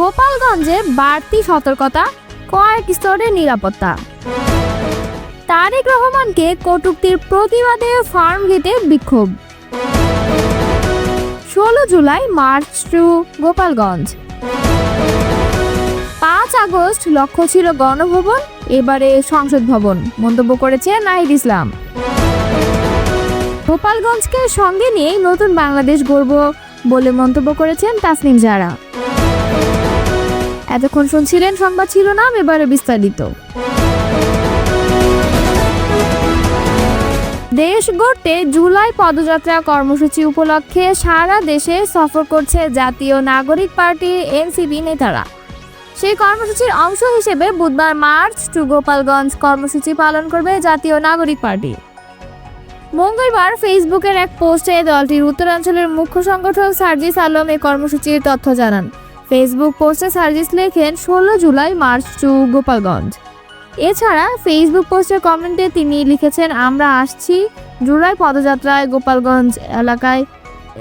গোপালগঞ্জে বাড়তি সতর্কতা, কয়েক স্তরের নিরাপত্তা। তারেক রহমানকে কটূক্তির প্রতিবাদে ফার্মগেটে বিক্ষোভ। 16 জুলাই মার্চ টু গোপালগঞ্জ। 5 আগস্ট লক্ষ্য ছিল গণভবন, এবারে সংসদ ভবন, মন্তব্য করেছে নাহিদ ইসলাম। গোপালগঞ্জকে সঙ্গে নিয়ে নতুন বাংলাদেশ গড়ব বলে মন্তব্য করেছেন তাসনিম জারা। এতক্ষণ শুনছিলেন সংবাদ শিরোনাম, এবারে বিস্তারিত। দেশ গড়তে জুলাই পদযাত্রা কর্মসূচি উপলক্ষে সারা দেশে সফর করছে জাতীয় নাগরিক পার্টি এনসিপি নেতারা। সেই কর্মসূচির অংশ হিসেবে বুধবার মার্চ টু গোপালগঞ্জ কর্মসূচি পালন করবে জাতীয় নাগরিক পার্টি। মঙ্গলবার ফেসবুকের এক পোস্টে দলটির উত্তরাঞ্চলের মুখ্য সংগঠক সার্জিস আলম এই কর্মসূচির তথ্য জানান। ফেসবুক পোস্টে সার্জিস লেখেন 16 জুলাই মার্চ টু গোপালগঞ্জ। এছাড়া ফেসবুক পোস্টের কমেন্টে তিনি লিখেছেন, আমরা আসছি জুলাই পদযাত্রায় গোপালগঞ্জ এলাকায়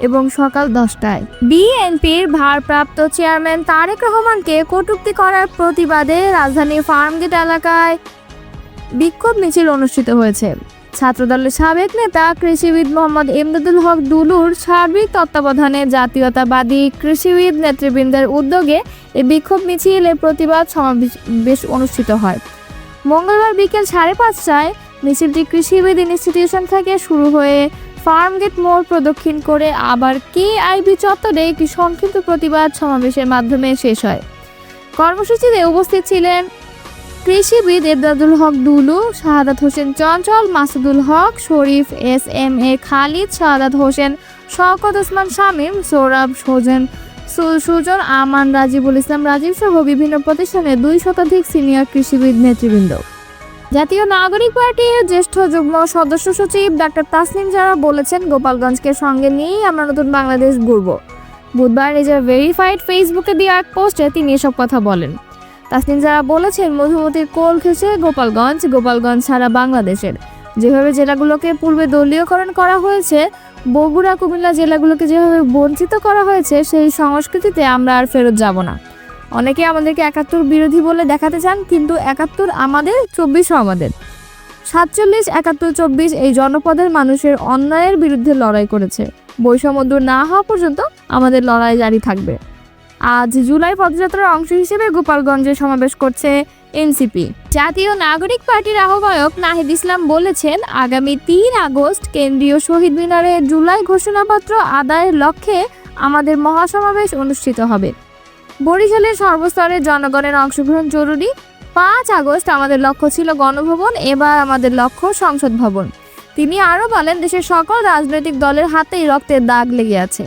এবং সকাল 10টায়। বিএনপির ভারপ্রাপ্ত চেয়ারম্যান তারেক রহমানকে কটূক্তি করার প্রতিবাদে রাজধানীর ফার্মগেট এলাকায় বিক্ষোভ মিছিল অনুষ্ঠিত হয়েছে। ছাত্রদলের সাবেক নেতা কৃষিবিদ মোহাম্মদ এমদাদুল হক দুলুর সার্বিক তত্ত্বাবধানে জাতীয়তাবাদী কৃষিবিদ নেতৃবৃন্দের উদ্যোগে এই বিক্ষোভ মিছিলে প্রতিবাদ সমাবেশ অনুষ্ঠিত হয়। মঙ্গলবার বিকেল 5:30টায় মিছিলটি কৃষিবিদ ইনস্টিটিউশন থেকে শুরু হয়ে ফার্মগেট মোড় প্রদক্ষিণ করে আবার কেআইবি চত্বরে একটি সংক্ষিপ্ত প্রতিবাদ সমাবেশের মাধ্যমে শেষ হয়। কর্মসূচিতে উপস্থিত ছিলেন কৃষিবিদ এমদাদুল হক দুলু, শাহাদাত হোসেন চঞ্চল, মাসুদুল হক, শরীফ, এস.এম.এ খালিদ, শাহাদাত হোসেন, শওকত ওসমান শামীম, সৌরভ সুজন, আমান, রাজিবুল ইসলাম রাজীব সহ বিভিন্ন প্রতিষ্ঠানের 2 শতাধিক সিনিয়র কৃষিবিদ নেতৃবৃন্দ। জাতীয় নাগরিক পার্টির জ্যেষ্ঠ যুগ্ম সদস্য সচিব ডাক্তার তাসনিম জারা বলেছেন, গোপালগঞ্জকে সঙ্গে নিয়েই আমরা নতুন বাংলাদেশ গড়ব। বুধবার নিজের ভেরিফাইড ফেসবুকে দেওয়া এক পোস্টে তিনি এসব কথা বলেন। তাসনিম জারা বলেছেন, মধুমতির কোল ঘেঁষে গোপালগঞ্জ সারা বাংলাদেশের। যেভাবে জেলাগুলোকে পূর্বে দলীয়করণ করা হয়েছে, বগুড়া, কুমিল্লা জেলাগুলোকে যেভাবে বঞ্চিত করা হয়েছে, সেই সংস্কৃতিতে আমরা আর ফেরত যাব না। অনেকে আমাদেরকে 71 বিরোধী বলে দেখাতে চান, কিন্তু 71 আমাদের, 24 আমাদের। 47, 71, 24 এই জনপদের মানুষের অন্যায়ের বিরুদ্ধে লড়াই করেছে। বৈষম্য দূর না হওয়া পর্যন্ত আমাদের লড়াই জারি থাকবে। আজ জুলাই পদযাত্রার অংশ হিসেবে গোপালগঞ্জে সমাবেশ করছে এনসিপি। জাতীয় নাগরিক পার্টির আহ্বায়ক নাহিদ ইসলাম বলেছেন, আগামী 3 আগস্ট কেন্দ্রীয় শহীদ মিনারে জুলাই ঘোষণাপত্র আদায়ের লক্ষ্যে আমাদের মহাসমাবেশ অনুষ্ঠিত হবে। বরিশালের সর্বস্তরের জনগণের অংশগ্রহণ জরুরি। 5 আগস্ট আমাদের লক্ষ্য ছিল গণভবন, এবার আমাদের লক্ষ্য সংসদ ভবন। তিনি আরও বলেন, দেশের সকল রাজনৈতিক দলের হাতেই রক্তের দাগ লেগে আছে।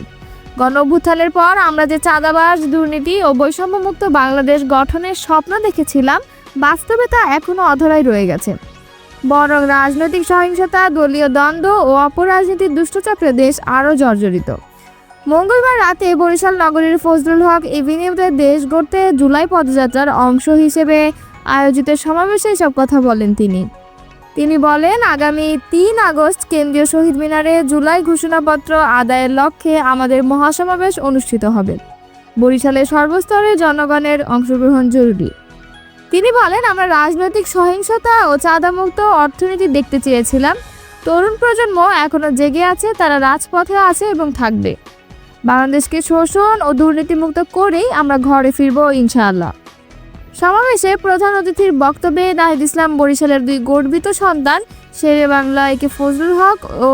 গণ অভ্যুত্থানের পর আমরা যে চাঁদাবাজ, দুর্নীতি ও বৈষম্যমুক্ত বাংলাদেশ গঠনের স্বপ্ন দেখেছিলাম, বাস্তবে তা এখনও অধরাই রয়ে গেছে। বরং রাজনৈতিক সহিংসতা, দলীয় দ্বন্দ্ব ও অপরাজনীতির দুষ্টচক্রে দেশ আরও জর্জরিত। মঙ্গলবার রাতে বরিশাল নগরীর ফজলুল হক এভিনিউতে দেশ গড়তে জুলাই পদযাত্রার অংশ হিসেবে আয়োজিত সমাবেশে এসব কথা বলেন তিনি বলেন, আগামী 3 আগস্ট কেন্দ্রীয় শহীদ মিনারে জুলাই ঘোষণাপত্র আদায়ের লক্ষ্যে আমাদের মহাসমাবেশ অনুষ্ঠিত হবে। বরিশালের সর্বস্তরের জনগণের অংশগ্রহণ জরুরি। তিনি বলেন, আমরা রাজনৈতিক সহিংসতা ও চাঁদামুক্ত অর্থনীতি দেখতে চেয়েছিলাম। তরুণ প্রজন্ম এখনও জেগে আছে, তারা রাজপথে আছে এবং থাকবে। বাংলাদেশকে শোষণ ও দুর্নীতিমুক্ত করেই আমরা ঘরে ফিরব ইনশাআল্লাহ। সমাবেশে প্রধান অতিথির বক্তব্যে নাহিদ ইসলাম বরিশালের 2 গর্বিত সন্তান শেরে বাংলা একে ফজলুল হক ও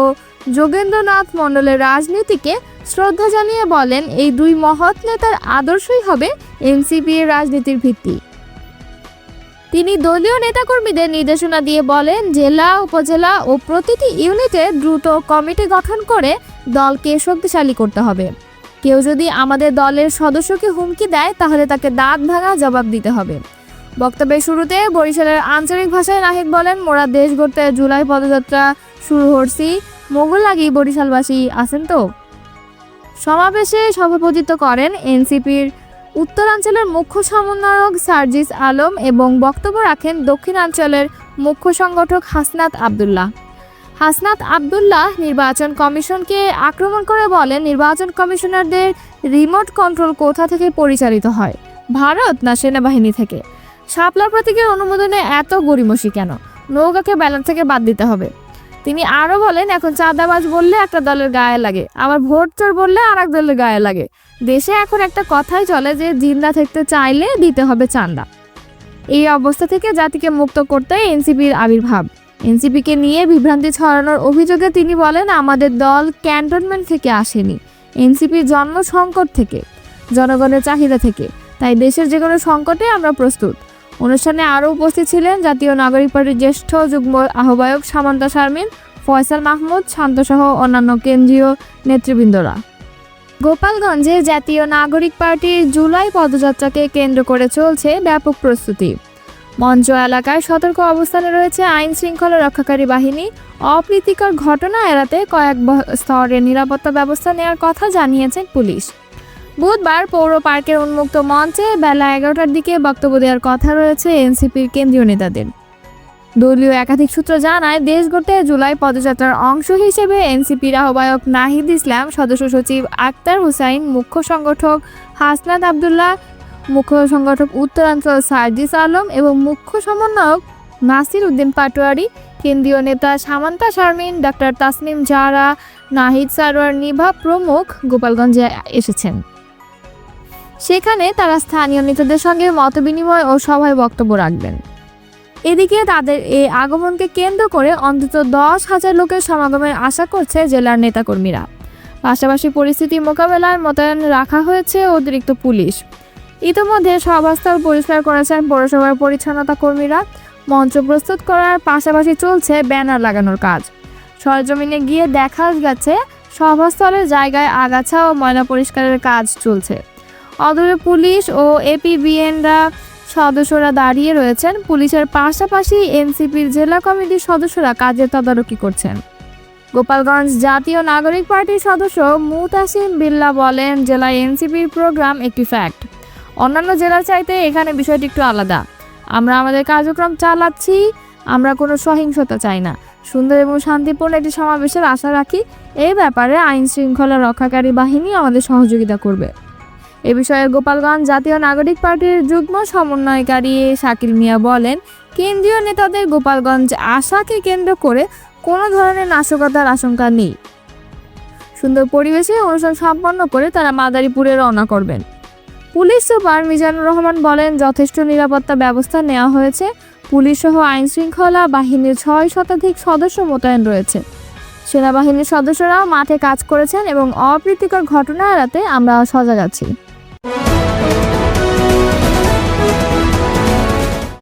যোগেন্দ্রনাথ মণ্ডলের রাজনীতিকে শ্রদ্ধা জানিয়ে বলেন, এই 2 মহৎ নেতার আদর্শই হবে এনসিপি এর রাজনীতির ভিত্তি। তিনি দলীয় নেতাকর্মীদের নির্দেশনা দিয়ে বলেন, জেলা, উপজেলা ও প্রতিটি ইউনিটে দ্রুত কমিটি গঠন করে দলকে শক্তিশালী করতে হবে। কেউ যদি আমাদের দলের সদস্যকে হুমকি দেয়, তাহলে তাকে দাঁত ভাঙা জবাব দিতে হবে। বক্তব্যের শুরুতে বরিশালের আঞ্চলিক ভাষায় নাহিদ বলেন, মোরা দেশ গড়তে জুলাই পদযাত্রা শুরু করছি, মোগল লাগি বরিশালবাসী আছেন তো। সমাবেশে সভাপতিত্ব করেন এনসিপির উত্তরাঞ্চলের মুখ্য সমন্বয়ক সার্জিস আলম এবং বক্তব্য রাখেন দক্ষিণাঞ্চলের মুখ্য সংগঠক হাসনাত আব্দুল্লাহ নির্বাচন কমিশনকে আক্রমণ করে বলেন, নির্বাচন কমিশনারদের রিমোট কন্ট্রোল কোথা থেকে পরিচালিত হয়, ভারত না সেনাবাহিনী থেকে? শাপলা প্রতীকের অনুমোদনে এত গড়িমসি কেন? নৌকাকে ব্যালট থেকে বাদ দিতে হবে। তিনি আরও বলেন, এখন চাঁদাবাজ বললে একটা দলের গায়ে লাগে, আবার ভোট চোর বললে আর এক দলের গায়ে লাগে। দেশে এখন একটা কথাই চলে যে জিন্দা থাকতে চাইলে দিতে হবে চাঁদা। এই অবস্থা থেকে জাতিকে মুক্ত করতে এনসিপির আবির্ভাব। এনসিপিকে নিয়ে বিভ্রান্তি ছড়ানোর অভিযোগে তিনি বলেন, আমাদের দল ক্যান্টনমেন্ট থেকে আসেনি, এনসিপির জন্ম সংকট থেকে, জনগণের চাহিদা থেকে। তাই দেশের যে কোনো সংকটে আমরা প্রস্তুত। অনুষ্ঠানে আরও উপস্থিত ছিলেন জাতীয় নাগরিক পার্টির জ্যেষ্ঠ যুগ্ম আহ্বায়ক সামান্তা শারমিন, ফয়সাল মাহমুদ, শান্তসহ অন্যান্য কেন্দ্রীয় নেতৃবৃন্দরা। গোপালগঞ্জে জাতীয় নাগরিক পার্টির জুলাই পদযাত্রাকে কেন্দ্র করে চলছে ব্যাপক প্রস্তুতি। মঞ্চ এলাকায় সতর্ক অবস্থানে রয়েছে আইন শৃঙ্খলা রক্ষাকারী বাহিনী। অপ্রীতিকর ঘটনা এড়াতে কয়েক স্তরের নিরাপত্তা ব্যবস্থা নেওয়ার কথা জানিয়েছেন পুলিশ। বুধবার পৌর পার্কের উন্মুক্ত মঞ্চে বেলা 11টার দিকে বক্তব্য দেওয়ার কথা রয়েছে এনসিপির কেন্দ্রীয় নেতাদের। দলীয় একাধিক সূত্র জানায়, দেশ গড়তে জুলাই পদযাত্রার অংশ হিসেবে এনসিপির আহ্বায়ক নাহিদ ইসলাম, সদস্য সচিব আক্তার হুসাইন, মুখ্য সংগঠক হাসনাত আবদুল্লাহ, মুখ্য সংগঠক উত্তরাঞ্চল সার্জিস আলম এবং মুখ্য সমন্বয়ক নাসির উদ্দিন পাটোয়ারি, কেন্দ্রীয় নেতা সামান্তা শারমিন, ডাক্তার তাসনিম জাহরা, নাহিদ সারোয়ার নিভা প্রমুখ গোপালগঞ্জে এসেছেন। সেখানে তারা স্থানীয় নেতাদের সঙ্গে মতবিনিময় ও সভায় বক্তব্য রাখবেন। এদিকে তাদের এই আগমনকে কেন্দ্র করে অন্তত 10,000 লোকের সমাগমের আশা করছে জেলার নেতাকর্মীরা। পাশাপাশি পরিস্থিতি মোকাবেলায় মোতায়েন রাখা হয়েছে অতিরিক্ত পুলিশ। ইতিমধ্যে সভাস্থল পরিষ্কার করেছেন পৌরসভার পরিচ্ছন্নতা কর্মীরা। মঞ্চ প্রস্তুত করার পাশাপাশি চলছে ব্যানার লাগানোর কাজ। সরজমিনে গিয়ে দেখা গেছে সভাস্থলের জায়গায় আগাছা ও ময়লা পরিষ্কারের কাজ চলছে। অদূরে পুলিশ ও এপিবিএনরা সদস্যরা দাঁড়িয়ে রয়েছেন। পুলিশের পাশাপাশি এনসিপির জেলা কমিটির সদস্যরা কাজের তদারকি করছেন। গোপালগঞ্জ জাতীয় নাগরিক পার্টির সদস্য মুতাসিম বিল্লাহ বলেন, জেলায় এনসিপির প্রোগ্রাম একটি ফ্যাক্ট। অন্যান্য জেলার চাইতে এখানে বিষয়টি একটু আলাদা। আমরা আমাদের কার্যক্রম চালাচ্ছি, আমরা কোনো সহিংসতা চাই না। সুন্দর এবং শান্তিপূর্ণ একটি সমাবেশের আশা রাখি। এই ব্যাপারে আইন শৃঙ্খলা রক্ষাকারী বাহিনী আমাদের সহযোগিতা করবে। এ বিষয়ে গোপালগঞ্জ জাতীয় নাগরিক পার্টির যুগ্ম সমন্বয়কারী শাকিল মিয়া বলেন, কেন্দ্রীয় নেতাদের গোপালগঞ্জ আশাকে কেন্দ্র করে কোনো ধরনের নাশকতার আশঙ্কা নেই। সুন্দর পরিবেশে অনুষ্ঠান সম্পন্ন করে তারা মাদারীপুরে রওনা করবেন। পুলিশ সুপার মিজানুর রহমান বলেন, যথেষ্ট নিরাপত্তা ব্যবস্থা নেওয়া হয়েছে। পুলিশ সহ আইন শৃঙ্খলা বাহিনীর 6 শতাধিক সদস্য মোতায়েন রয়েছে। সেনাবাহিনীর সদস্যরাও মাঠে কাজ করেছেন এবং অপ্রীতিকর ঘটনা এড়াতে আমরা সজাগ আছি।